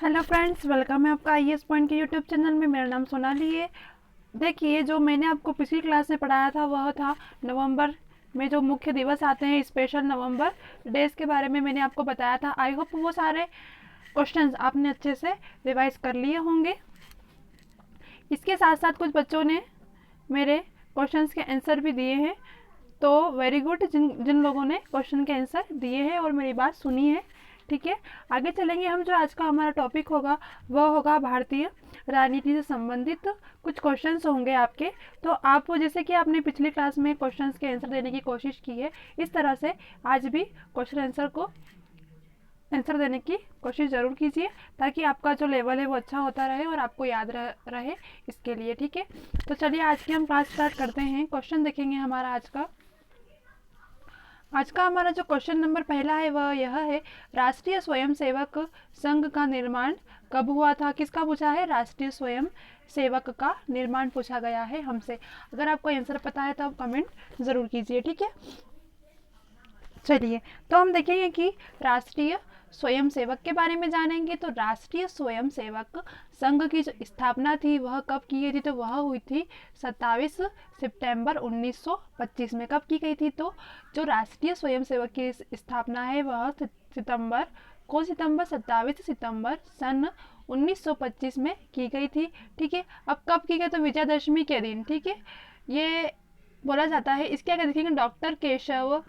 Hello friends, welcome है आपका IAS point के यूट्यूब चैनल में। मेरा नाम सोनाली है। देखिए, जो मैंने आपको पिछली क्लास में पढ़ाया था वह था नवंबर में जो मुख्य दिवस आते हैं, स्पेशल नवंबर डेज के बारे में मैंने आपको बताया था। आई होप वो सारे क्वेश्चंस आपने अच्छे से रिवाइज कर लिए होंगे। इसके साथ साथ कुछ बच्चों ने मेरे क्वेश्चंस के आंसर भी दिए हैं, तो वेरी गुड जिन जिन लोगों ने क्वेश्चन के आंसर दिए हैं और मेरी बात सुनी है। ठीक है, आगे चलेंगे हम। जो आज का हमारा टॉपिक होगा वह होगा भारतीय राजनीति से संबंधित कुछ क्वेश्चंस होंगे आपके। तो आप जैसे कि आपने पिछली क्लास में क्वेश्चंस के आंसर देने की कोशिश की है, इस तरह से आज भी क्वेश्चन आंसर को आंसर देने की कोशिश ज़रूर कीजिए, ताकि आपका जो लेवल है वो अच्छा होता रहे और आपको याद रहे इसके लिए। ठीक है, तो चलिए आज की हम क्लास स्टार्ट करते हैं। क्वेश्चन देखेंगे हमारा आज का हमारा जो क्वेश्चन नंबर पहला है वह यह है, राष्ट्रीय स्वयंसेवक संघ का निर्माण कब हुआ था। किसका पूछा है? राष्ट्रीय स्वयं सेवक का निर्माण पूछा गया है हमसे। अगर आपको आंसर पता है तो आप कमेंट ज़रूर कीजिए। ठीक है, चलिए तो हम देखेंगे कि राष्ट्रीय स्वयंसेवक के बारे में जानेंगे। तो राष्ट्रीय स्वयंसेवक संघ की जो स्थापना थी वह कब की गई थी? तो वह हुई थी 27 सितंबर 1925 में। कब की गई थी? तो जो राष्ट्रीय स्वयंसेवक की स्थापना है वह सितंबर 27 सितंबर सन 1925 में की गई थी। ठीक है, अब कब की गई? तो विजयादशमी के दिन। ठीक है, ये बोला जाता है। इसके आगे देखेंगे, डॉक्टर केशव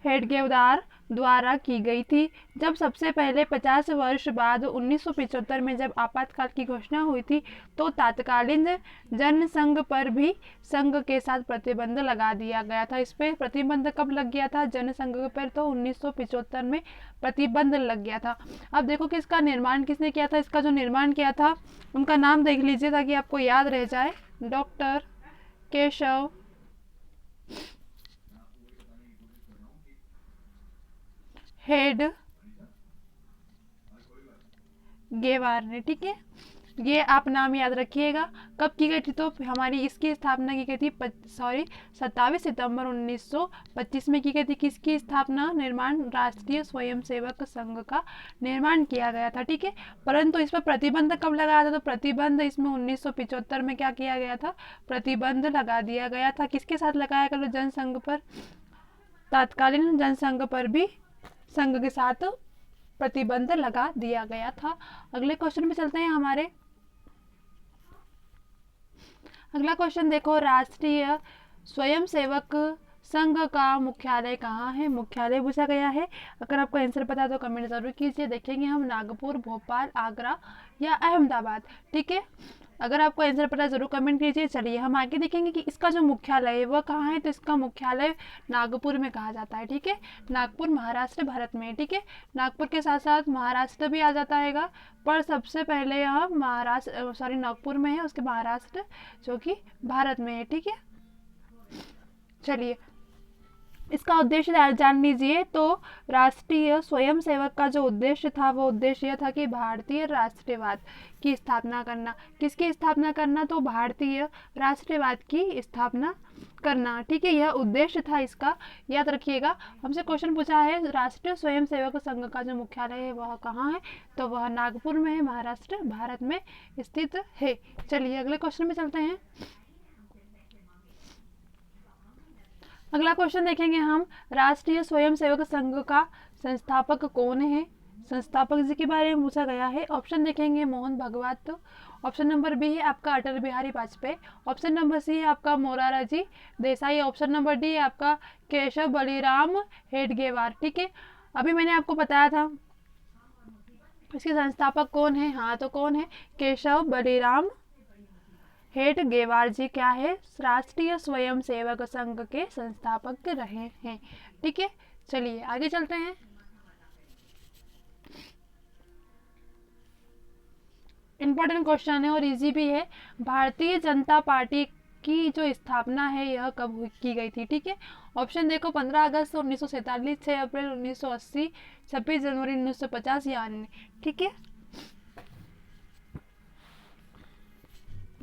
हेडगेवार द्वारा की गई थी। जब सबसे पहले 50 वर्ष बाद 1975 में जब आपातकाल की घोषणा हुई थी, तो तत्कालीन जनसंघ पर भी संघ के साथ प्रतिबंध लगा दिया गया था। इस पर प्रतिबंध कब लग गया था जनसंघ पर? तो 1975 में प्रतिबंध लग गया था। अब देखो कि इसका निर्माण किसने किया था। इसका जो निर्माण किया था उनका नाम देख लीजिए ताकि आपको याद रह जाए। डॉक्टर केशव हेडगेवार ने। ठीक है, ये आप नाम याद रखिएगा। कब की गई थी? तो हमारी इसकी स्थापना की गई थी 27 सितंबर 1925 में की गई थी। किसकी स्थापना? निर्माण राष्ट्रीय स्वयंसेवक संघ का निर्माण किया गया था। ठीक है, परंतु इस पर प्रतिबंध कब लगाया था? तो प्रतिबंध इसमें 1975 में क्या किया गया था? प्रतिबंध लगा दिया गया था। किसके साथ लगाया गया? जनसंघ पर, तत्कालीन जनसंघ पर भी संघ के साथ प्रतिबंध लगा दिया गया था। अगले क्वेश्चन पे चलते हैं हमारे। अगला क्वेश्चन देखो, राष्ट्रीय स्वयंसेवक संघ का मुख्यालय कहाँ है? मुख्यालय पूछा गया है। अगर आपको आंसर पता है तो कमेंट जरूर कीजिए। देखेंगे हम नागपुर, भोपाल, आगरा या अहमदाबाद। ठीक है, अगर आपको आंसर पता है जरूर कमेंट कीजिए। चलिए हम आगे देखेंगे कि इसका जो मुख्यालय है वह कहाँ है। तो इसका मुख्यालय नागपुर में कहा जाता है। ठीक है, नागपुर महाराष्ट्र भारत में है। ठीक है, नागपुर के साथ साथ महाराष्ट्र भी आ जाता है, पर सबसे पहले यह नागपुर में है, उसके महाराष्ट्र जो कि भारत में है। ठीक है, चलिए इसका उद्देश्य जान लीजिए। तो राष्ट्रीय स्वयंसेवक का जो उद्देश्य था वो उद्देश्य यह था कि भारतीय राष्ट्रवाद की स्थापना करना। किसकी स्थापना करना? तो भारतीय राष्ट्रवाद की स्थापना करना। ठीक है, यह उद्देश्य था इसका, याद रखिएगा। हमसे क्वेश्चन पूछा है राष्ट्रीय स्वयंसेवक संघ का जो मुख्यालय है वह कहाँ है? तो वह नागपुर में है, महाराष्ट्र भारत में स्थित है। चलिए अगले क्वेश्चन में चलते हैं। अगला क्वेश्चन देखेंगे हम, राष्ट्रीय स्वयंसेवक संघ का संस्थापक कौन है? संस्थापक जी के बारे में पूछा गया है। ऑप्शन देखेंगे, Mohan Bhagwat. Option number B है आपका Atal Bihari Vajpayee. Option number C है आपका Morarji Desai. Option number D है आपका केशव बलिराम हेडगेवार। ठीक है, अभी मैंने आपको बताया था इसके संस्थापक कौन है। हाँ, तो कौन है? केशव बलिराम हेडगेवार जी क्या है? राष्ट्रीय स्वयंसेवक संघ के संस्थापक रहे हैं। ठीक है, चलिए आगे चलते हैं। इंपॉर्टेंट क्वेश्चन है और इजी भी है। भारतीय जनता पार्टी की जो स्थापना है यह कब की गई थी? ठीक है, ऑप्शन देखो, 15 अगस्त 1947, 6 अप्रैल 1980, 26 जनवरी 1950 या अन्य। ठीक है,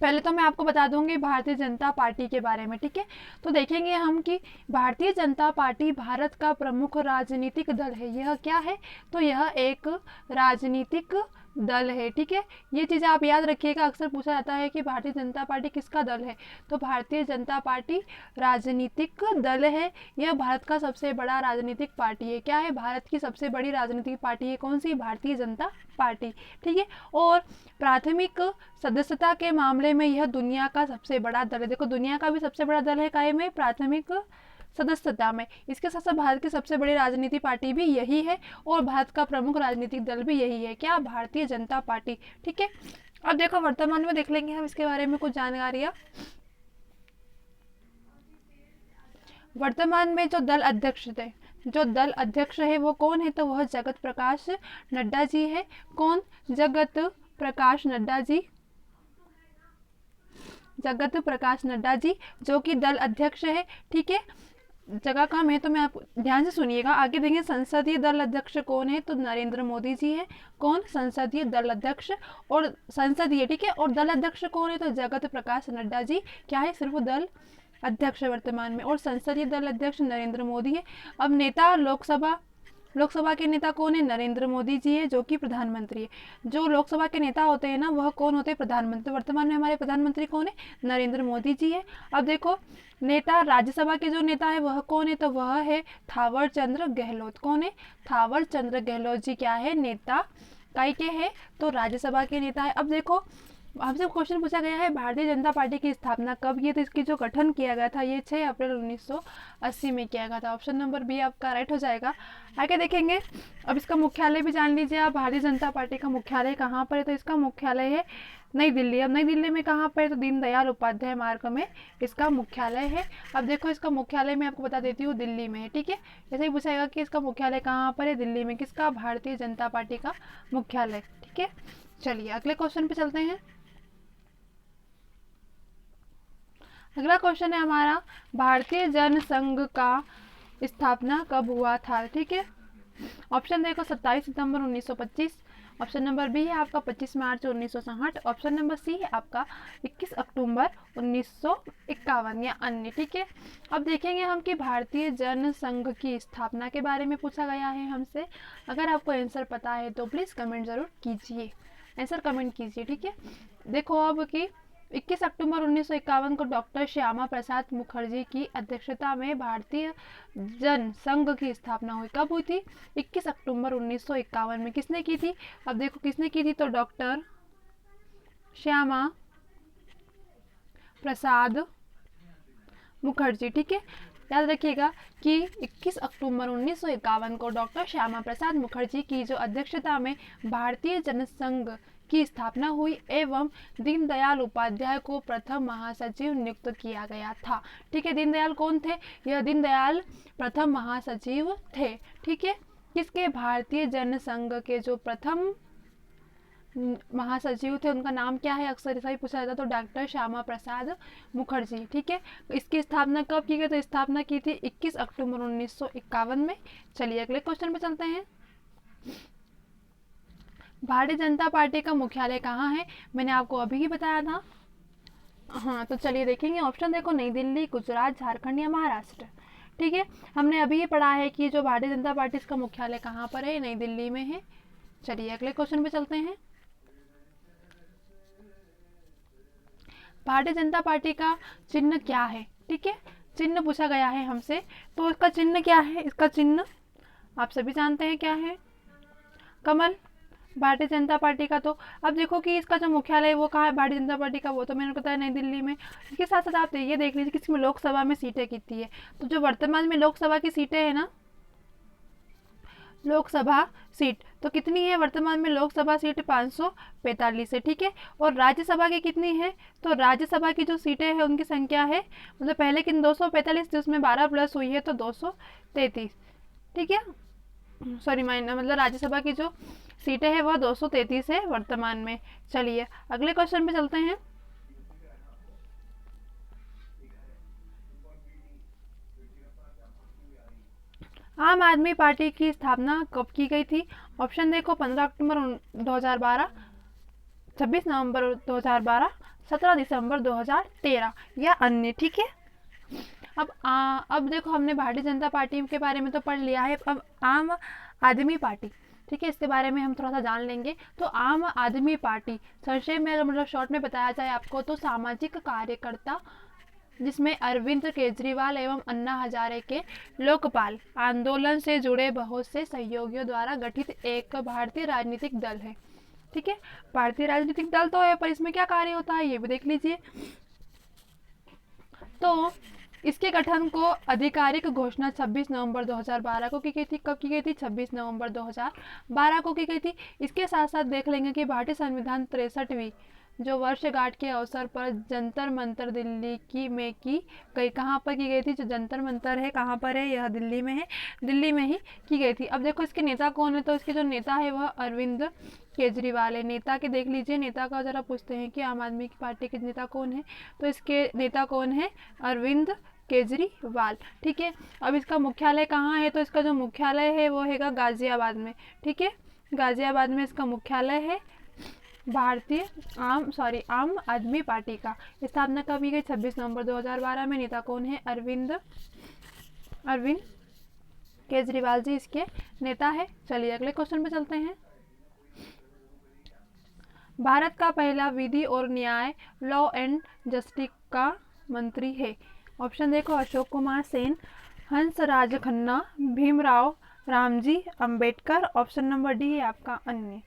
पहले तो मैं आपको बता दूंगी भारतीय जनता पार्टी के बारे में, ठीक है। तो देखेंगे हम कि भारतीय जनता पार्टी भारत का प्रमुख राजनीतिक दल है। यह क्या है? तो यह एक राजनीतिक दल है, ठीक है। ये चीज़ आप याद रखिएगा, अक्सर पूछा जाता है कि भारतीय जनता पार्टी किसका दल है। तो भारतीय जनता पार्टी राजनीतिक दल है। यह भारत का सबसे बड़ा राजनीतिक पार्टी है। क्या है? भारत की सबसे बड़ी राजनीतिक पार्टी है। कौन सी? भारतीय जनता पार्टी, ठीक है। और प्राथमिक सदस्यता के मामले में यह दुनिया का सबसे बड़ा दल है। देखो, दुनिया का भी सबसे बड़ा दल है काहे में? प्राथमिक सदस्यता में। इसके साथ साथ भारत की सबसे बड़ी राजनीतिक पार्टी भी यही है और भारत का प्रमुख राजनीतिक दल भी यही है। क्या? भारतीय जनता पार्टी, ठीक है। अब देखो, वर्तमान में देख लेंगे हम इसके बारे में कुछ जानकारियां। वर्तमान में जो दल अध्यक्ष थे, जो दल अध्यक्ष है वो कौन है? तो वह जगत प्रकाश नड्डा जी है। कौन? जगत प्रकाश नड्डा जी, जगत प्रकाश नड्डा जी जो कि दल अध्यक्ष है, ठीक है। जगह कम है तो मैं आप ध्यान से सुनिएगा। आगे देखेंगे संसदीय दल अध्यक्ष कौन है? तो नरेंद्र मोदी जी है। कौन? संसदीय दल अध्यक्ष। और संसदीय, ठीक है, और दल अध्यक्ष कौन है? तो जगत प्रकाश नड्डा जी। क्या है? सिर्फ दल अध्यक्ष वर्तमान में। और संसदीय दल अध्यक्ष नरेंद्र मोदी है। अब नेता लोकसभा के नेता कौन है? नरेंद्र मोदी जी है जो कि प्रधानमंत्री है। जो लोकसभा के नेता होते हैं ना, वह कौन होते हैं? प्रधानमंत्री। वर्तमान में हमारे प्रधानमंत्री कौन है? नरेंद्र मोदी जी है। अब देखो, नेता राज्यसभा के जो नेता है वह कौन है? तो वह है थावर चंद्र गहलोत। कौन है? थावर चंद्र गहलोत जी क्या है? नेता काय के है? तो राज्यसभा के नेता है। अब देखो, हमसे क्वेश्चन पूछा गया है भारतीय जनता पार्टी की स्थापना कब की? तो इसकी जो गठन किया गया था ये 6 अप्रैल 1980 में किया गया था। ऑप्शन नंबर बी आपका राइट हो जाएगा। आगे देखेंगे, अब इसका मुख्यालय भी जान लीजिए आप। भारतीय जनता पार्टी का मुख्यालय कहाँ पर है? तो इसका मुख्यालय है नई दिल्ली। अब नई दिल्ली में कहाँ पर है? तो दीनदयाल उपाध्याय मार्ग में इसका मुख्यालय है। अब देखो, इसका मुख्यालय मैं आपको बता देती हूँ, दिल्ली में है, ठीक है। ऐसे ही पूछाएगा कि इसका मुख्यालय कहाँ पर है? दिल्ली में। किसका? भारतीय जनता पार्टी का मुख्यालय, ठीक है। चलिए अगले क्वेश्चन पे चलते हैं। अगला क्वेश्चन है हमारा, भारतीय जनसंघ का स्थापना कब हुआ था? ठीक है। ऑप्शन देखो, 27 सितंबर 1925। ऑप्शन नंबर बी है आपका 25 मार्च 1960। ऑप्शन नंबर सी है आपका 21 अक्टूबर 1951 या अन्य, ठीक है। अब देखेंगे हम कि भारतीय जनसंघ की स्थापना के बारे में पूछा गया है हमसे। अगर आपको आंसर पता है तो प्लीज़ कमेंट ज़रूर कीजिए, आंसर कमेंट कीजिए, ठीक है। देखो अब कि 21 अक्टूबर 1951 को डॉक्टर श्यामा प्रसाद मुखर्जी की अध्यक्षता में भारतीय जनसंघ की स्थापना हुई। कब हुई थी? 21 अक्टूबर 1951 में। किसने की थी? अब देखो किसने की थी, तो डॉक्टर श्यामा प्रसाद मुखर्जी, ठीक है। याद रखिएगा कि 21 अक्टूबर 1951 को डॉक्टर श्यामा प्रसाद मुखर्जी की जो अध्यक्षता में भारतीय जनसंघ की स्थापना हुई एवं दीनदयाल उपाध्याय को प्रथम महासचिव नियुक्त किया गया था, ठीक है। दीनदयाल कौन थे? यह दीनदयाल प्रथम महासचिव थे, ठीक है। किसके? भारतीय जनसंघ के जो प्रथम महासचिव थे उनका नाम क्या है? अक्सर ऐसा ही पूछा जाता, तो डॉक्टर श्यामा प्रसाद मुखर्जी, ठीक है। इसकी स्थापना कब की गई? तो स्थापना की थी 21 अक्टूबर 1951 में। चलिए अगले क्वेश्चन पे चलते हैं। भारतीय जनता पार्टी का मुख्यालय कहाँ है? मैंने आपको अभी ही बताया था। हाँ, तो चलिए देखेंगे। ऑप्शन देखो, नई दिल्ली, गुजरात, झारखंड या महाराष्ट्र, ठीक है। हमने अभी ही पढ़ा है कि जो भारतीय जनता पार्टी इसका मुख्यालय कहाँ पर है? नई दिल्ली में है। चलिए अगले क्वेश्चन पे चलते हैं। भारतीय जनता पार्टी का चिन्ह क्या है? ठीक है, चिन्ह पूछा गया है हमसे, तो इसका चिन्ह क्या है? इसका चिन्ह आप सभी जानते हैं क्या है, कमल, भारतीय जनता पार्टी का। तो अब देखो कि इसका जो मुख्यालय है वो कहाँ है भारतीय जनता पार्टी का, वो तो मैंने बताया नई दिल्ली में। इसके साथ साथ आप ये देख लीजिए कि इसमें लोकसभा में सीटें कितनी है। तो जो वर्तमान में लोकसभा की सीटें हैं ना, लोकसभा सीट तो कितनी है वर्तमान में? लोकसभा सीट 545 है, ठीक है। और राज्यसभा की कितनी है? तो राज्यसभा की जो सीटें हैं उनकी संख्या है, मतलब पहले की 245 थी, उसमें 12 प्लस हुई है तो 233, ठीक है। सॉरी मतलब राज्यसभा की जो सीटें हैं वह 233 है वर्तमान में। चलिए अगले क्वेश्चन पे चलते हैं। आम आदमी पार्टी की स्थापना कब की गई थी? ऑप्शन देखो, 15 अक्टूबर 2012, 26 नवंबर 2012, 17 दिसंबर 2013 या अन्य। ठीक है, अब देखो हमने भारतीय जनता पार्टी के बारे में तो पढ़ लिया है, अब आम आदमी पार्टी, ठीक है, इसके बारे में हम थोड़ा सा जान लेंगे। तो आम आदमी पार्टी संक्षेप में मतलब शॉर्ट में बताया जाए आपको तो सामाजिक कार्यकर्ता जिसमें अरविंद केजरीवाल एवं अन्ना हजारे के लोकपाल आंदोलन से जुड़े बहुत से सहयोगियों द्वारा गठित एक भारतीय राजनीतिक दल है। ठीक है, भारतीय राजनीतिक दल तो है, पर इसमें क्या कार्य होता है ये भी देख लीजिए। तो इसके गठन को आधिकारिक घोषणा 26 नवंबर 2012 को की गई थी। कब की गई थी? 26 नवंबर 2012 को की गई थी। इसके साथ साथ देख लेंगे कि भारतीय संविधान 63वीं जो वर्षगांठ के अवसर पर जंतर मंतर दिल्ली में की गई। कहाँ पर की गई थी? जो जंतर मंतर है कहाँ पर है? यह दिल्ली में है, दिल्ली में ही की गई थी। अब देखो इसके नेता कौन है, तो इसके जो नेता है वह अरविंद केजरीवाल है। नेता के देख लीजिए, नेता का जरा पूछते हैं कि आम आदमी की पार्टी के नेता कौन है, तो इसके नेता कौन है? अरविंद केजरीवाल। ठीक है, अब इसका मुख्यालय कहाँ है? तो इसका जो मुख्यालय है वो हैगा गाजियाबाद में। ठीक है, गाजियाबाद में इसका मुख्यालय है। आम आदमी पार्टी का स्थापना कब की गई? 26 नवंबर 2012 में। नेता कौन है? अरविंद केजरीवाल जी इसके नेता है। चलिए अगले क्वेश्चन पे चलते हैं। भारत का पहला विधि और न्याय लॉ एंड जस्टिस का मंत्री है। ऑप्शन देखो, Ashok Kumar Sen, Hansraj Khanna, Bhimrao Ramji Ambedkar. Option number D है आपका अन्य।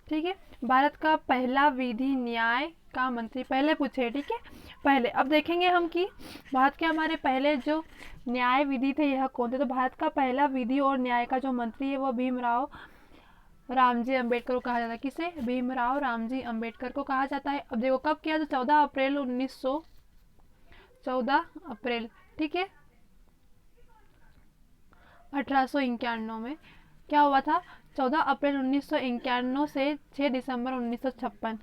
ठीक है, भारत का पहला विधि न्याय का मंत्री पहले पूछे। ठीक है, पहले। अब देखेंगे हम कि भारत के हमारे पहले जो न्याय विधि थे यह कौन थे। तो भारत का पहला विधि और न्याय का जो मंत्री है वह भीमराव रामजी अंबेडकर को कहा जाता है। किसे? भीमराव रामजी अंबेडकर को कहा जाता है। अब देखो कब किया? तो 14 अप्रैल, ठीक है, 1851 में क्या हुआ था? 14 अप्रैल 1951 से 6 दिसंबर 1956।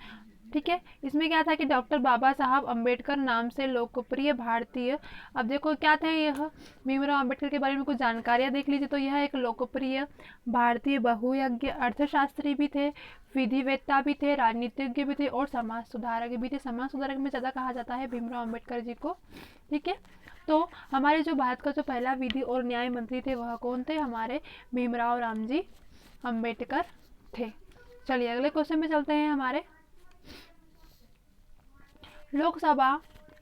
ठीक है, इसमें क्या था कि डॉक्टर बाबा साहब अंबेडकर नाम से लोकप्रिय भारतीय, अब देखो क्या थे यह, भीमराव अंबेडकर के बारे में कुछ जानकारियां देख लीजिए। तो यह एक लोकप्रिय भारतीय बहुयज्ञ अर्थशास्त्री भी थे, विधिवेत्ता भी थे, राजनीतिज्ञ भी थे और समाज सुधारक भी थे। समाज सुधारक में ज़्यादा कहा जाता है भीमराव अंबेडकर जी को। ठीक है, तो हमारे जो भारत का जो पहला विधि और न्याय मंत्री थे वह कौन थे? हमारे भीमराव रामजी अंबेडकर थे। चलिए अगले क्वेश्चन में चलते हैं हमारे। लोकसभा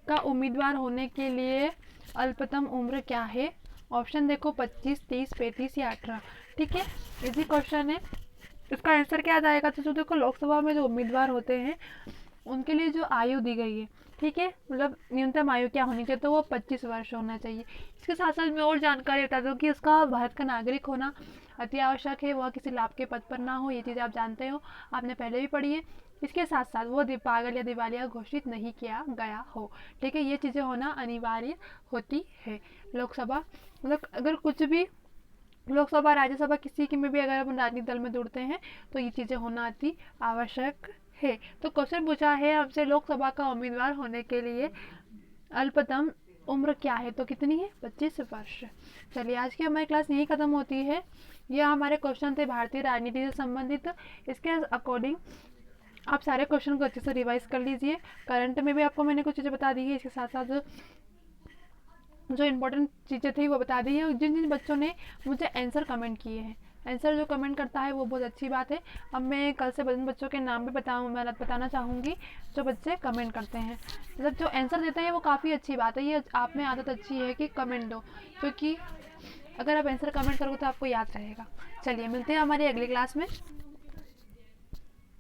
का उम्मीदवार होने के लिए अल्पतम उम्र क्या है? ऑप्शन देखो 25, 30, 35 या 18। ठीक है, इजी क्वेश्चन है, इसका आंसर क्या आ जाएगा? तो जो देखो लोकसभा में जो उम्मीदवार होते हैं उनके लिए जो आयु दी गई है, ठीक है, मतलब न्यूनतम आयु क्या होनी चाहिए? तो वो 25 वर्ष होना चाहिए। इसके साथ साथ मैं और जानकारी बता दूँ कि उसका भारत का नागरिक होना अति आवश्यक है, वह किसी लाभ के पद पर ना हो। ये चीज़ें आप जानते हो, आपने पहले भी पढ़ी है। इसके साथ साथ वो पागल या दिवालिया घोषित नहीं किया गया हो। ठीक है, ये चीज़ें होना अनिवार्य होती है। लोकसभा मतलब अगर कुछ भी लोकसभा राज्यसभा किसी की में भी अगर अपन राजनीतिक दल में जुड़ते हैं तो ये चीज़ें होना अति आवश्यक है। तो क्वेश्चन पूछा है हमसे लोकसभा का उम्मीदवार होने के लिए अल्पतम उम्र क्या है? तो कितनी है? 25 वर्ष। चलिए आज की हमारी क्लास यही खत्म होती है। यह हमारे क्वेश्चन थे भारतीय राजनीति से संबंधित। इसके अकॉर्डिंग आप सारे क्वेश्चन को अच्छे से रिवाइज कर लीजिए। करंट में भी आपको मैंने कुछ चीज़ें बता दी है, इसके साथ साथ जो इम्पोर्टेंट चीज़ें थी वो बता दी है। जिन जिन बच्चों ने मुझे आंसर कमेंट किए हैं, आंसर जो कमेंट करता है वो बहुत अच्छी बात है। अब मैं कल से बच्चों के नाम भी बताना चाहूँगी जो बच्चे कमेंट करते हैं, मतलब जो आंसर देते हैं वो काफ़ी अच्छी बात है। ये आप में आदत अच्छी है कि कमेंट दो, क्योंकि अगर आप आंसर कमेंट करोगे तो आपको याद रहेगा। चलिए मिलते हैं हमारी अगली क्लास में।